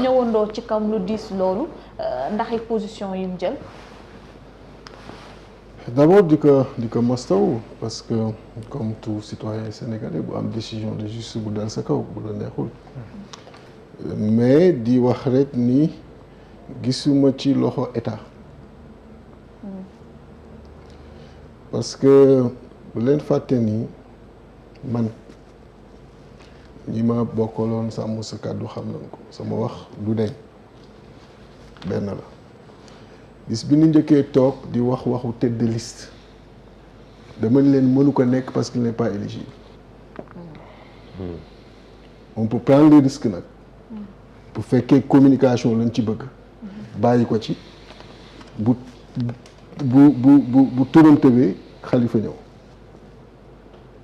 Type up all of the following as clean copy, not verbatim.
ñëwandoo ci kam lu diis loolu ndax ay position yu mu jël. D'abord di ko mastaw parce que comme tout citoyen sénégalais bu am décision de justice bu dal sa kaw bu la neexul mais di wax rek ni gisuma ci loxo état parce que bu leen fàtte ni man ñi ma bokkaloon sàmm sa kàddu xam nañ ko sama wax du deñ benn la bis bi ñu njëkkee toog di wax waxu tête de liste dama leen mënu ko nekk parce qu'il n'est pas éligible on peut prendre les risques nag bu fekkee communication lañ ci bëgg bàyyi ko ci bu turam tëbee Khalifa ñëw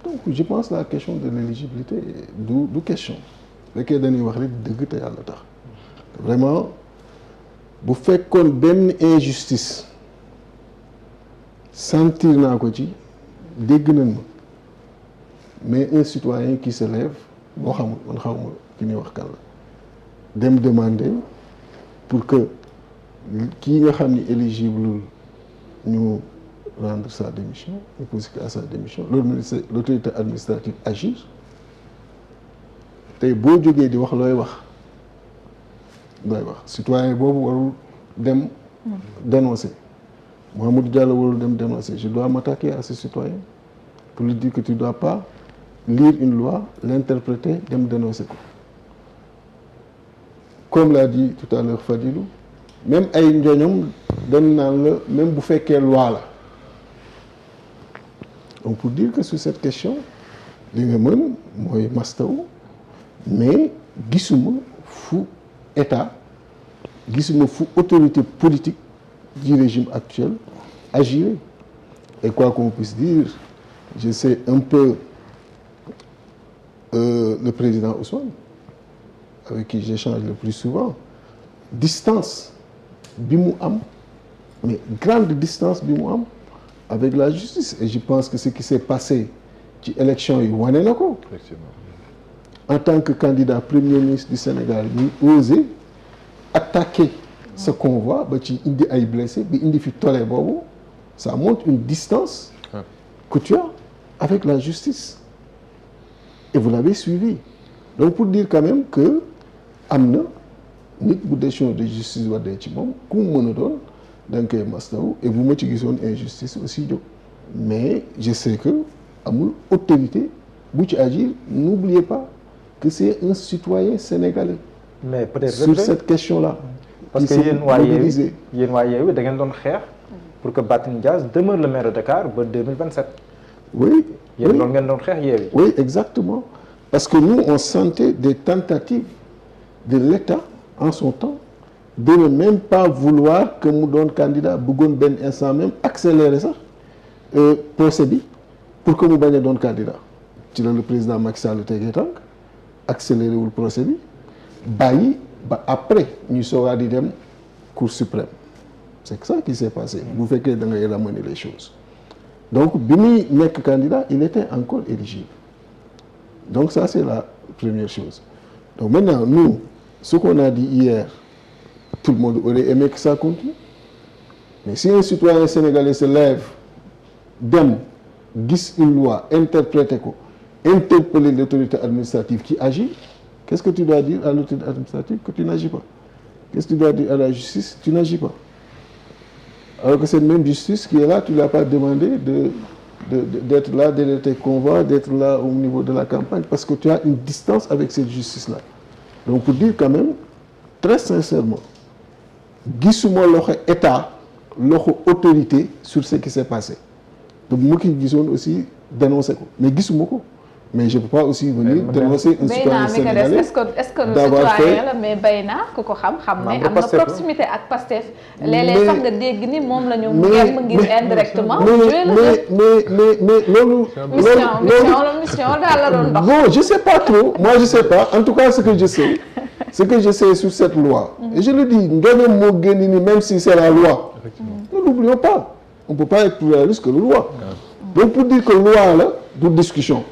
donc je pense la question de l'éligibilité du question fekkee dañuy wax rek dëgg te yàlla tax vraiment bu fekkoon benn injustice sentir naa ko ci dégg nañ ma mais un citoyen qui se lève boo xamul man xawma ki ñuy wax kan la dem demander pour que kii nga xam ni éligible ñu rendre sa démission ñu poser à sa démission l'autorité administrative agir tey boo jógee di wax looy wax citoyen boobu warul dem dénoncer Mamadou Diallo warul dem dénoncer je dois m'attaquer à ce citoyen pour lui dire que tu dois pas lire une loi l'interpréter dem dénoncer ko comme l'a dit tout à l'heure Fadilou même ay njoñom dañ naan la même bu fekkee loi la donc pour dire que sur cette question li nga mën mooy mastaw mais gisuma fu état gisuma fu autorité politique du régime actuel agir et quoi qu'on puisse dire je sais un peu le président Ousmane avec qui j'échange le plus souvent distance bi mu am mais grande distance bi mu am avec la justice et je pense que ce qui s'est passé ci élection yi wane na ko en tant que candidat premier ministre du Sénégal ñu osé attaquer ce convoi ba ci indi ay blessés bi indi fi tollé boobu ça montre une distance que tu as avec la justice et vous l'avez suivi donc pour dire quand même que am na nit bu décision de justice wadee ci moom ku mu mën a doon da nga koy mastaw et bu ma ci gisoon injustice aussi jóg mais je sais que amul autorité bu ci agir n'oubliez pas que c'est un citoyen sénégalais mais peut-être sur cette question-là parce que yéen waa Yewwi da ngeen doon xeex pour que Barthélémy Dias demeure le maire de Dakar ba 2027 oui yéen loolu ngeen doon xeex Yewwi oui exactement parce que nous on sentait des tentatives de l'État en son temps de ne même pas vouloir que mu doon candidat bëggoon benn instant même accélérer sax procès bi pour que mu bañ a doon candidat ci la le président Macky Sall tegee tànk accéléré wul procès bi bàyyi ba après ñu soogaa di dem Cour suprême c'est ça qui s'est passé bu fekkee da ngay ramener les choses donc bi muy nekk candidat il était encore éligible donc ça c'est la première chose donc maintenant nous ce qu'on a dit hier tout le monde aurait aimé que ça continue mais si un citoyen sénégalais se lève dem gis une loi interpréter ko interpeller l'autorité administrative qui agit qu'est-ce que tu dois dire à l'autorité administrative que tu n'agis pas qu'est-ce que tu dois dire à la justice tu n'agis pas alors que cette même justice qui est là tu l'as pas demandé d'être là derrière tes convois d'être là au niveau de la campagne parce que tu as une distance avec cette justice-là donc pour dire quand même très sincèrement gisuma loxo état loxo autorité sur ce qui s'est passé te bu ma ki gisoon aussi dénoncer ko mais gisuma ko mais je peux pas aussi venir dénoncer un citoyen sénégalais est-ce que le citoyen la mais Bayna ku ko xam ne am na proximité ak Pastef léeg-léeg sax nga dégg ni moom la ñu ngemm ngir indirectement mais loolu mission daal la doon dox bon je sais pas trop moi je sais pas en tout cas ce que je sais sur cette loi et je le dis ngeen moo génn ni même si c'est la loi ne l'oublions pas on peut pas être plus réaliste que la loi donc pour dire que loi la du discussion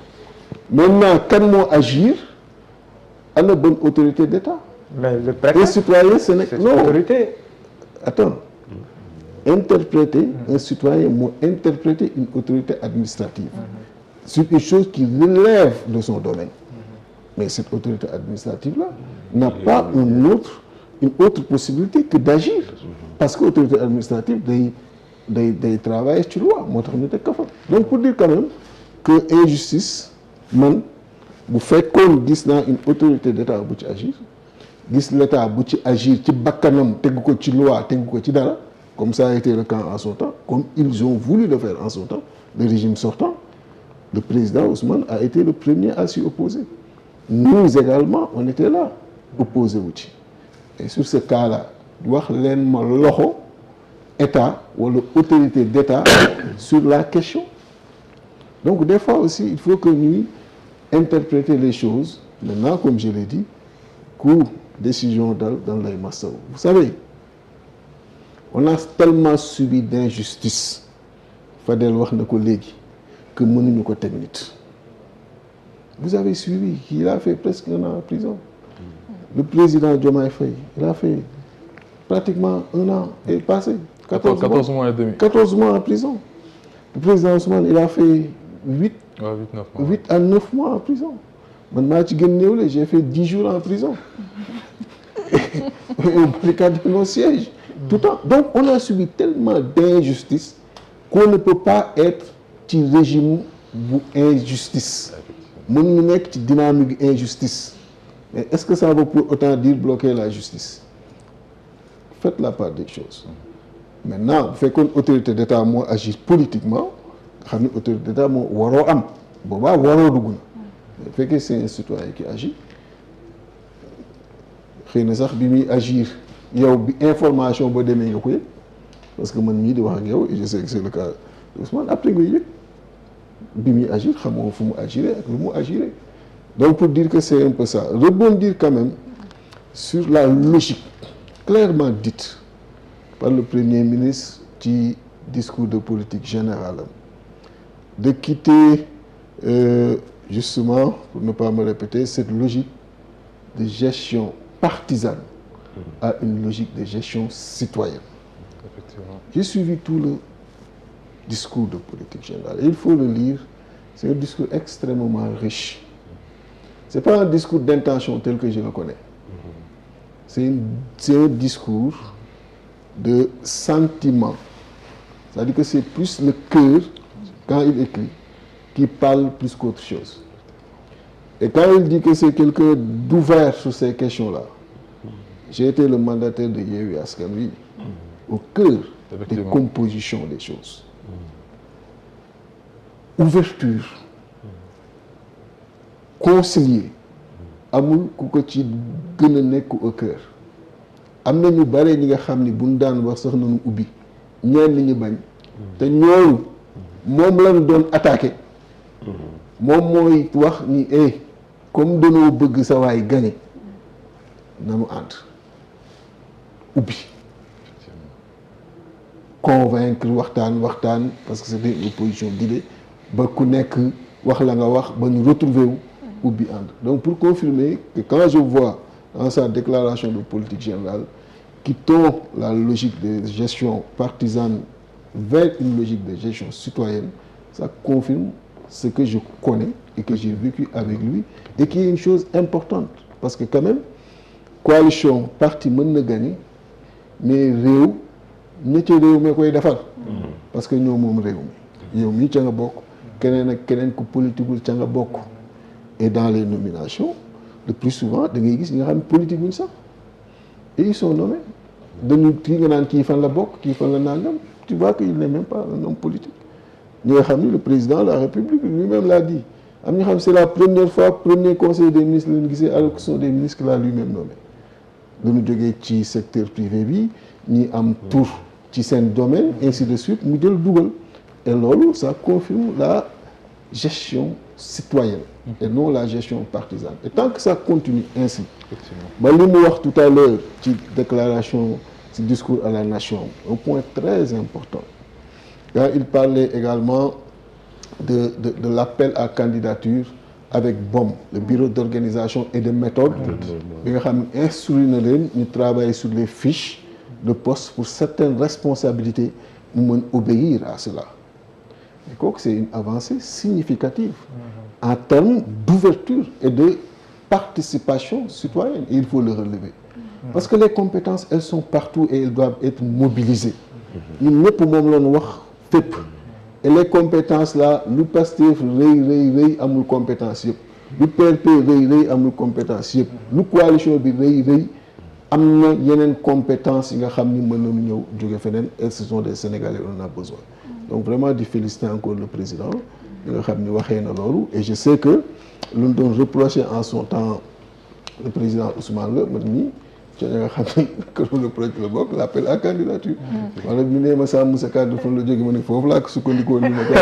maintenant kan moo agir ana bonne autorité d'État Mais le préfet, un citoyen, ce n'est c'est non. autorité. Attends. Interpréter un citoyen, moo interpréter une autorité administrative sur une chose qui relève de son domaine. Mais cette autorité administrative-là n'a pas une autre possibilité que d'agir. Parce que l'autorité administrative day travailler ci loi moo tax ñu teg ko fa. Donc pour dire quand même que injustice man bu fekkoon gis naa une autorité d'État bu ci agir gis l'État bu ci agir ci bakkanam tegu ko ci loi tegu ko ci dara comme ça a été le cas en son temps comme ils ont voulu le faire en son temps le régime sortant le président Ousmane a été le premier à s'y opposer. Nous également on était là opposé wu ci et sur ce cas-là wax leen ma loxo État wala autorité d'État sur la question. Donc des fois aussi il faut que ñuy interpréter les choses maintenant comme je l'ai dit ku décision dal dans lay massaw. Vous savez on a tellement subi d'injustice Fadel wax na ko léegi que mënuñu ko teg nit. Vous avez suivi il a fait presque 1 an en prison. Le président Diomaye Faye il a fait pratiquement 1 an est passé. 14 mois et demi. 14 mois en prison. Le président Ousmane il a fait 8 à 9 mois en prison. Man maa ci gën néewle j'ai fait 10 jours en prison. Au barricade de nos sièges. Tout le temps. Donc on a subi tellement d'injustice qu'on ne peut pas être ci régime bu injustice. Mën ñu nekk ci dynamique injustice. Mais est-ce que ça veut pour autant dire bloquer la justice? Faites la part des choses. Maintenant bu fekkoon autorité d'État moo agir politiquement xam ne autorité d'État moo waroo am boobaa waroo dugg na bu fekkee c'est un citoyen qui agit xëy na sax bi muy agir yow bi information ba demee nga ko yëg parce que man mii di wax ak yow et je sais que c'est le cas d'Ousmane après nga yëg bi muy agir xamoo fu mu agiré ak lu mu agiré donc pour dire que c'est un peu ça rebondir quand même sur la logique clairement dite par le Premier ministre ci discours de politique générale de quitter justement pour ne pas me répéter cette logique de gestion partisane à une logique de gestion citoyenne. Effectivement. J'ai suivi tout le discours de politique générale et il faut le lire c'est un discours extrêmement riche c'est pas un discours d'intention tel que je le connais c'est un discours de sentiment. C'est-à-dire que c'est plus le cœur, quand il écrit, qui parle plus qu'autre chose. Et quand il dit que c'est quelqu'un d'ouvert sur ces questions-là, j'ai été le mandataire de Yewwi Askan Wi, au cœur des compositions des choses. Ouverture, concilier, amul ku ko ci gën a nekk au cœur. Am na ñu bare ñi nga xam ni buñ daan wax sax nañu ubbi ñeen li ñu bañ te ñooñu moom lañ doon attaqué moom mooy wax ni comme dañoo bëgg sa waay gagné nanu ànd ubbi convaincre waxtaan parce que c'était une opposition d'idées ba ku nekk wax la nga wax ba ñu retrouver wu ubbi ànd donc pour confirmer que quand je vois dans sa déclaration de politique générale quittant la logique de gestion partisane vers une logique de gestion citoyenne, ça confirme ce que je connais et que j'ai vécu avec lui et qui est une chose importante parce que quand même coalition parti mën na gagner mais réew ña ca réew mi koy defar parce que ñoo moom réew mi yow mii ca nga bokk keneen ak keneen ku politiqueul ca nga bokk et dans les nominations le plus souvent da ngay gis ñi nga xam ne politique wuñ sax et ils sont nommés dañu kii nga naan kii fan la bokk kii fan la nangam tu vois qu'il n'est même pas un homme politique ñi nga xam ni le président de la République lui-même l'a dit am ñi xam c'est la première fois premier conseil des ministres lañu gisee alors que ce sont des ministres qu'il a lui-même nommé dañu jógee ci secteur privé bi ñi am tour ci seen domaine ainsi de suite mu jël dugal et loolu ça confirme la gestion citoyenne et non la gestion partisane et tant que ça continue ainsi ba li mu wax tout à l'heure ci déclaration ci discours à la nation un point très important quand il parlait également de l'appel à candidature avec BOM le bureau d'organisation et de méthode bi nga xam ne instruit na leen ñu travailler sur les fiches de poste pour certaines responsabilités mu mën obéir à cela et kooku c'est une avancée significative en termes d'ouverture et de participation citoyenne et il faut le relever parce que les compétences elles sont partout et elles doivent être mobilisées ñun ñëpp moom la ñu wax fépp et les compétences là lu Pastef rëy amul compétence yëpp lu PRP rëy amul compétence yëpp lu coalition bi rëy am na yeneen compétences yi nga xam ni mën nañu ñëw jóge feneen et ce sont des Sénégalais on en a besoin donc vraiment di féliciter encore le président yi nga xam ni waxee na loolu et je sais que lu ñu doon reprocher en son temps le président Ousmane la man mii ci nga xam ni kër le projet la bokk l'appel à candidature wala ñu ne ma sa Moussa Ka dafa la jóge ma ne foofu laa ko sukkandikoo ni ma ko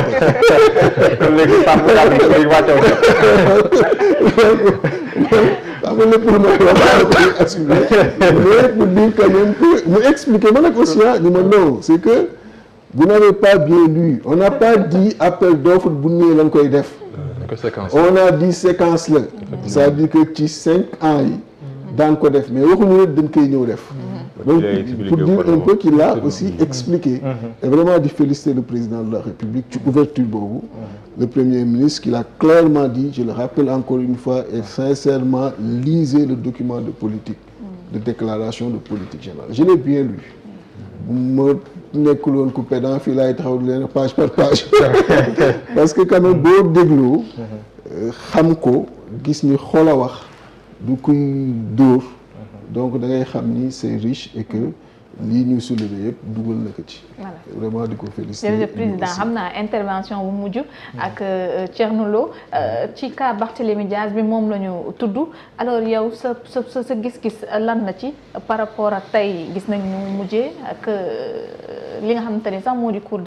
kon léegi sàmm léegi wàccew xam nga lépp lu ma koy assumer mais pour dire quand même que mu expliquer ma nag aussi ni ma non c'est que vous n'avez pas bien lu on n'a pas dit appel d'offre bu ñëwee lañ koy def on a dit séquence la c'est-à-dire que ci 5 ans yi daan ko def mais waxuñu ne dañ koy ñëw def donc pour dire un peu qu'il a aussi expliqué et vraiment di féliciter le président de la République ci ouverture boobu le premier ministre qui l'a clairement dit je le rappelle encore une fois et sincèrement lisez le document de politique de déclaration de politique générale je l'ai bien lu ma nekkul woon ku pédant fii laay taxaw leen page par page parce que quand même boo dégloo xam ko gis ni xool a wax du kuy dóor donc da ngay xam ni c'est riche et que lii ñu soulever yëpp dugal na ko ci. vraiment di ko féliciter. jërëjëf président xam naa intervention bu mujj ak Thierno Lo ci cas Barthélémy Diaz bi moom la ñu tudd alors yow sa gis-gis lan na ci par rapport ak tey gis nañ ñu mujjee ak li nga xamante ni sax moo di cour